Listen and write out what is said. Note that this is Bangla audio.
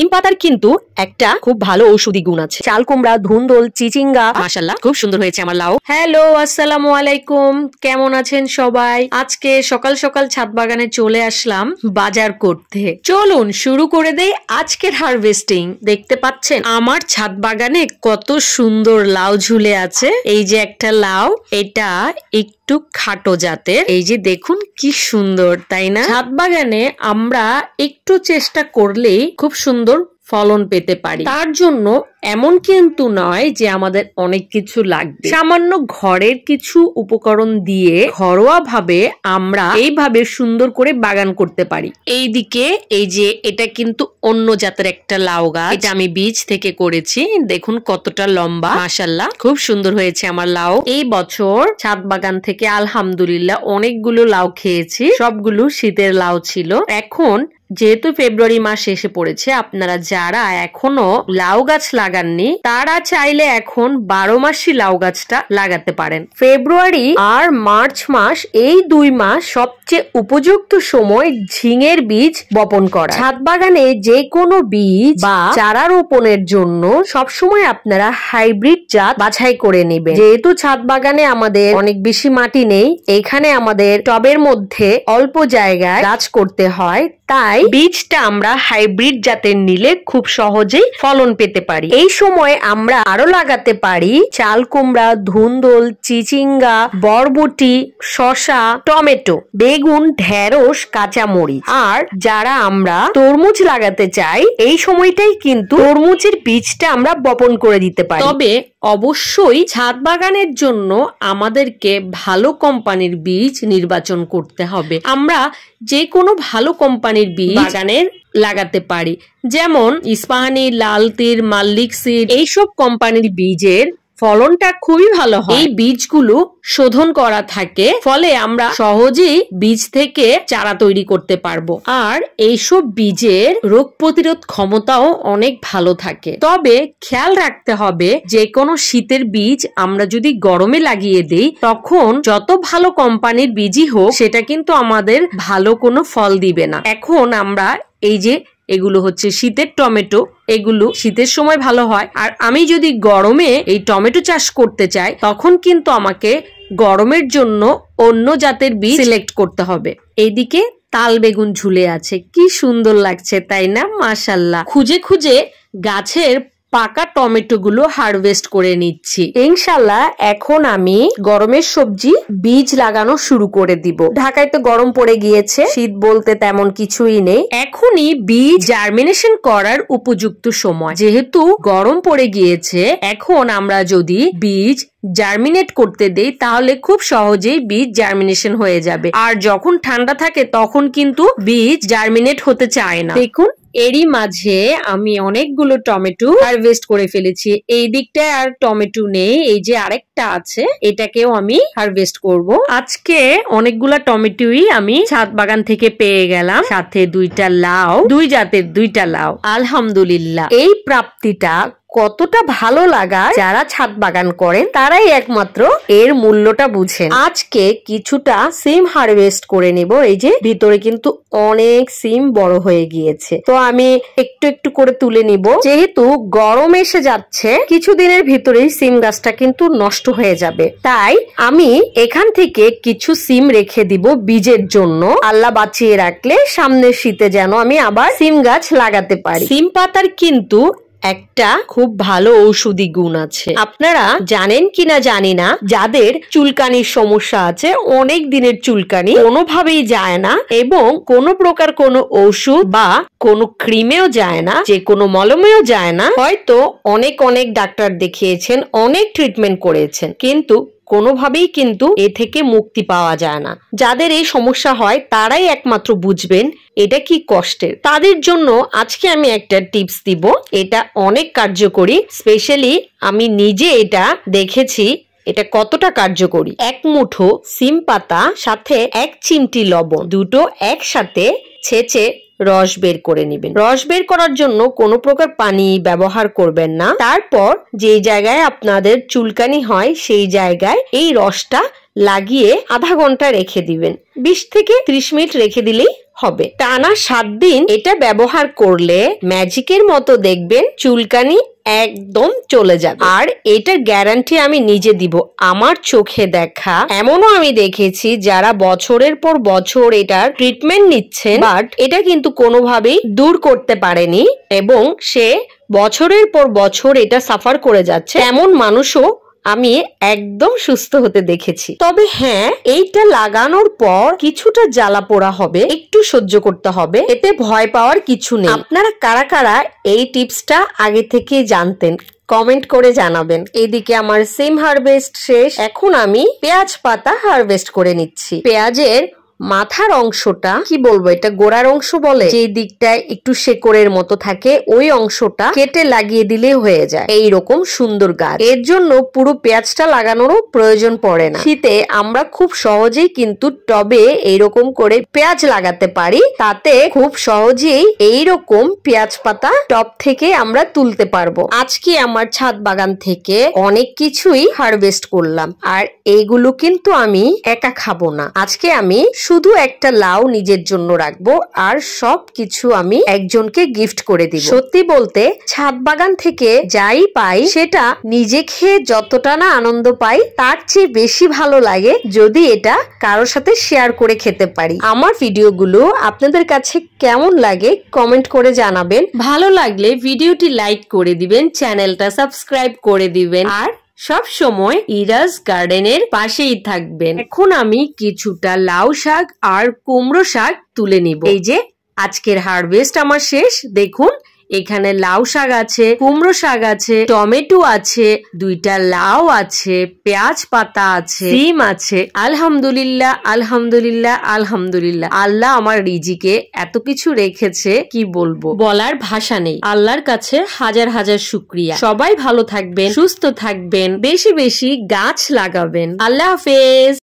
সিম পাতার কিন্তু একটা খুব ভালো ঔষধি গুণ আছে। চাল কুমড়া, ধুন্দল, চিচিঙ্গা, মাশাআল্লাহ খুব সুন্দর হয়েছে আমার লাউ। হ্যালো, আসসালামু আলাইকুম, কেমন আছেন সবাই? আজকে সকাল সকাল ছাদ বাগানে চলে আসলাম বাজার করতে। চলুন শুরু করে দেই আজকের হারভেস্টিং। দেখতে পাচ্ছেন আমার ছাদ বাগানে কত সুন্দর লাউ ঝুলে আছে। এই যে একটা লাউ, এটা একটু খাটো জাতের। এই যে দেখুন কি সুন্দর, তাই না? ছাদ বাগানে আমরা একটু চেষ্টা করলেই খুব সুন্দর ফলন পেতে পারি। তার জন্য এমন কিন্তু নয় যে আমাদের অনেক কিছু লাগবে, সামান্য ঘরের কিছু উপকরণ দিয়ে ঘরোয়া ভাবে আমরা এইভাবে সুন্দর করে বাগান করতে পারি। এইদিকে এই যে এটা কিন্তু অন্য জাতের একটা লাউ গাছ, এটা আমি বীজ থেকে করেছি। দেখুন কতটা লম্বা, মাশাআল্লাহ খুব সুন্দর হয়েছে আমার লাউ। এই বছর ছাদ বাগান থেকে আলহামদুলিল্লাহ অনেকগুলো লাউ খেয়েছি, সবগুলো শীতের লাউ ছিল। এখন যেহেতু ফেব্রুয়ারি মাস এসে পড়েছে, আপনারা যারা এখনো লাউ গাছ লাগাননি তারা চাইলে এখন 12 মাসই লাউ গাছটা লাগাতে পারেন। ফেব্রুয়ারি আর মার্চ মাস, এই 2 মাস সবচেয়ে উপযুক্ত সময় ঝিঙের বীজ বপন করা। ছাদ বাগানে যে কোনো বীজ বা চারা রোপণের জন্য সবসময় আপনারা হাইব্রিড জাত বাছাই করে নেবেন। যেহেতু ছাদ বাগানে আমাদের অনেক বেশি মাটি নেই, এখানে আমাদের টবের মধ্যে অল্প জায়গায় গাছ করতে হয়, তাই বীজটা আমরা হাইব্রিড জাতের নিলে খুব সহজেই ফলন পেতে পারি। এই সময় আমরা আরো লাগাতে পারি চাল কুমড়া, ধুন্দল, চিচিঙ্গা, বরবটি, শসা, টমেটো, বেগুন, ঢেঁড়স, কাঁচামরিচ। আর যারা আমরা তরমুজ লাগাতে চাই, এই সময়টাই কিন্তু তরমুজের বীজটা আমরা বপন করে দিতে পারি। তবে অবশ্যই ছাদ বাগানের জন্য আমাদেরকে ভালো কোম্পানির বীজ নির্বাচন করতে হবে। আমরা যে কোনো ভালো কোম্পানির বীজ বাগানের লাগাতে পারি, যেমন ইস্পাহানি, লাল তীর, মাল্লিক সিড, এইসব কোম্পানির বীজের ফলনটা খুবই ভালো হয়। এই বীজগুলো শোধন করা থাকে, ফলে আমরা সহজেই বীজ থেকে চারা তৈরি করতে পারবো। আর এইসব বীজের রোগ প্রতিরোধ ক্ষমতাও অনেক ভালো থাকে। তবে খেয়াল রাখতে হবে, যে কোনো শীতের বীজ আমরা যদি গরমে লাগিয়ে দেই, তখন যত ভালো কোম্পানির বীজই হোক, সেটা কিন্তু আমাদের ভালো কোনো ফল দিবে না। এখন আমরা এই যে এগুলো হচ্ছে শীতের টমেটো, এগুলো শীতের সময় ভালো হয়। আর আমি যদি গরমে এই টমেটো চাষ করতে চাই, তখন কিন্তু আমাকে গরমের জন্য অন্য জাতের বীজ সিলেক্ট করতে হবে। এইদিকে তাল বেগুন ঝুলে আছে, কি সুন্দর লাগছে, তাই না? মাশাআল্লাহ। খুঁজে খুঁজে গাছের পাকা টমেটো গুলো হারভেস্ট করে নিচ্ছি। ইনশাআল্লাহ এখন আমি গরমের সবজি বীজ লাগানো শুরু করে দিব। ঢাকায় তো গরম পড়ে গিয়েছে, শীত বলতে তেমন কিছুই নেই। এখনই বীজ জার্মিনেশন করার উপযুক্ত সময়। যেহেতু গরম পড়ে গিয়েছে, এখন আমরা যদি বীজ জার্মিনেট করতে দেই, তাহলে খুব সহজেই বীজ জার্মিনেশন হয়ে যাবে। আর যখন ঠান্ডা থাকে তখন কিন্তু বীজ জার্মিনেট হতে চায় না। দেখুন এরই মাঝে আমি অনেকগুলো টমেটো হারভেস্ট করে ফেলেছি। এই দিকটায় আর টমেটো নেই, এই যে আরেকটা আছে, এটাকেও আমি হারভেস্ট করব। আজকে অনেকগুলা টমেটোই আমি ছাদ বাগান থেকে পেয়ে গেলাম, সাথে 2টা লাউ, 2 জাতের 2টা লাউ। আলহামদুলিল্লাহ, এই প্রাপ্তিটা কতটা ভালো লাগা যারা ছাদ বাগান করেন তারাই একমাত্র এর মূল্যটা বুঝেন। আজকে কিছুটা সিম হারভেস্ট করে নিব। এই যে ভিতরে কিন্তু অনেক সিম বড় হয়ে গিয়েছে, তো আমি একটু একটু করে তুলে নিব। যেহেতু গরম এসে যাচ্ছে, কিছুদিনের ভিতরেই সিম গাছটা কিন্তু নষ্ট হয়ে যাবে, তাই আমি এখান থেকে কিছু সিম রেখে দিব বীজের জন্য। আল্লাহ বাঁচিয়ে রাখলে সামনের শীতে যেন আমি আবার সিম গাছ লাগাতে পারি। সিম পাতার কিন্তু একটা খুব ভালো ঔষধি গুণ আছে। আপনারা জানেন কিনা জানি না, যাদের চুলকানির সমস্যা আছে, অনেক দিনের চুলকানি কোনোভাবেই যায় না এবং কোনো প্রকার কোনো ঔষধ বা কোনো ক্রিমেও যায় না, যে কোনো মলমেও যায় না। হয়তো অনেক অনেক ডাক্তার দেখিয়েছেন, অনেক ট্রিটমেন্ট করেছেন, কিন্তু কোনোভাবেই কিন্তু এ থেকে মুক্তি পাওয়া যায় না। যাদের এই সমস্যা হয় তারাই একমাত্র বুঝবেন এটা কি কষ্টের। তাদের জন্য আজকে আমি একটা টিপস দিব, এটা অনেক কার্যকরী। স্পেশালি আমি নিজে এটা দেখেছি এটা কতটা কার্যকরী। 1 মুঠো সিম পাতা সাথে 1 চিমটি লবণ, দুটো একসাথে ছেঁচে রস বের করে নেবেন। রস বের করার জন্য কোনো প্রকার পানি ব্যবহার করবেন না। তারপর যে জায়গায় আপনাদের চুলকানি হয় সেই জায়গায় এই রসটা লাগিয়ে আধা ঘন্টা রেখে দিবেন। 20 থেকে 30 মিনিট রেখে দিলেই হবে। টানা 7 দিন এটা ব্যবহার করলে ম্যাজিকের মতো দেখবেন চুলকানি একদম চলে যাবে। আর এটার গ্যারান্টি আমি নিজে দিব, আমার চোখে দেখা। এমনও আমি দেখেছি যারা বছরের পর বছর এটার ট্রিটমেন্ট নিচ্ছেন, বাট এটা কিন্তু কোনোভাবেই দূর করতে পারেনি এবং সে বছরের পর বছর এটা সাফার করে যাচ্ছে। এমন মানুষও আমি একদম সুস্থ হতে দেখেছি। তবে হ্যাঁ, এইটা লাগানোর পর কিছুটা জ্বালা পোড়া হবে, একটু সহ্য করতে হবে, এতে ভয় পাওয়ার কিছু নেই। আপনারা কারা কারা এই টিপসটা আগে থেকে জানতেন কমেন্ট করে জানাবেন। এদিকে আমার সিম হারভেস্ট শেষ, এখন আমি পেঁয়াজ পাতা হারভেস্ট করে নিচ্ছি। পেঁয়াজের মাথার অংশটা কি বলবো, এটা গোড়ার অংশ বলে, যে দিকটায় একটু শেকড়ের মতো থাকে ওই অংশটা কেটে লাগিয়ে দিলে হয়ে যায় এইরকম সুন্দর গাছ। এর জন্য পুরো পেঁয়াজটা লাগানোরও প্রয়োজন পড়ে না। শীতে আমরা খুব সহজেই কিন্তু টবে এইরকম করে পেঁয়াজ লাগাতে পারি, তাতে খুব সহজেই এইরকম পেঁয়াজ পাতা টব থেকে আমরা তুলতে পারবো। আজকে আমার ছাদ বাগান থেকে অনেক কিছুই হারভেস্ট করলাম, আর এইগুলো কিন্তু আমি একা খাবো না। আজকে আমি শুধু একটা লাউ নিজের জন্য রাখবো, আর সব কিছু আমি একজনকে গিফট করে দিব। সত্যি বলতে ছাদ বাগান থেকে যাই পাই সেটা নিজে খেয়ে যতটা না আনন্দ পাই, তার চেয়ে বেশি ভালো লাগে যদি এটা কারোর সাথে শেয়ার করে খেতে পারি। আমার ভিডিওগুলো আপনাদের কাছে কেমন লাগে কমেন্ট করে জানাবেন। ভালো লাগলে ভিডিওটি লাইক করে দিবেন, চ্যানেলটা সাবস্ক্রাইব করে দিবেন, আর সব সময় ইরাজ গার্ডেনের পাশেই থাকবেন। এখন আমি কিছুটা লাউ শাক আর কুমড়ো শাক তুলে নিব। এই যে আজকের হারভেস্ট আমার শেষ। দেখুন এখানে লাউ শাক আছে, কুমড়ো শাক আছে, টমেটো আছে, 2টা লাউ আছে, পেঁয়াজ পাতা আছে, সিম আছে। আলহামদুলিল্লাহ আলহামদুলিল্লাহ আলহামদুলিল্লাহ, আল্লাহ আমার রিজিকে এত কিছু রেখেছে, কি বলবো, বলার ভাষা নেই। আল্লাহর কাছে হাজার হাজার শুকরিয়া। সবাই ভালো থাকবেন, সুস্থ থাকবেন, বেশি বেশি গাছ লাগাবেন। আল্লাহ হাফেজ।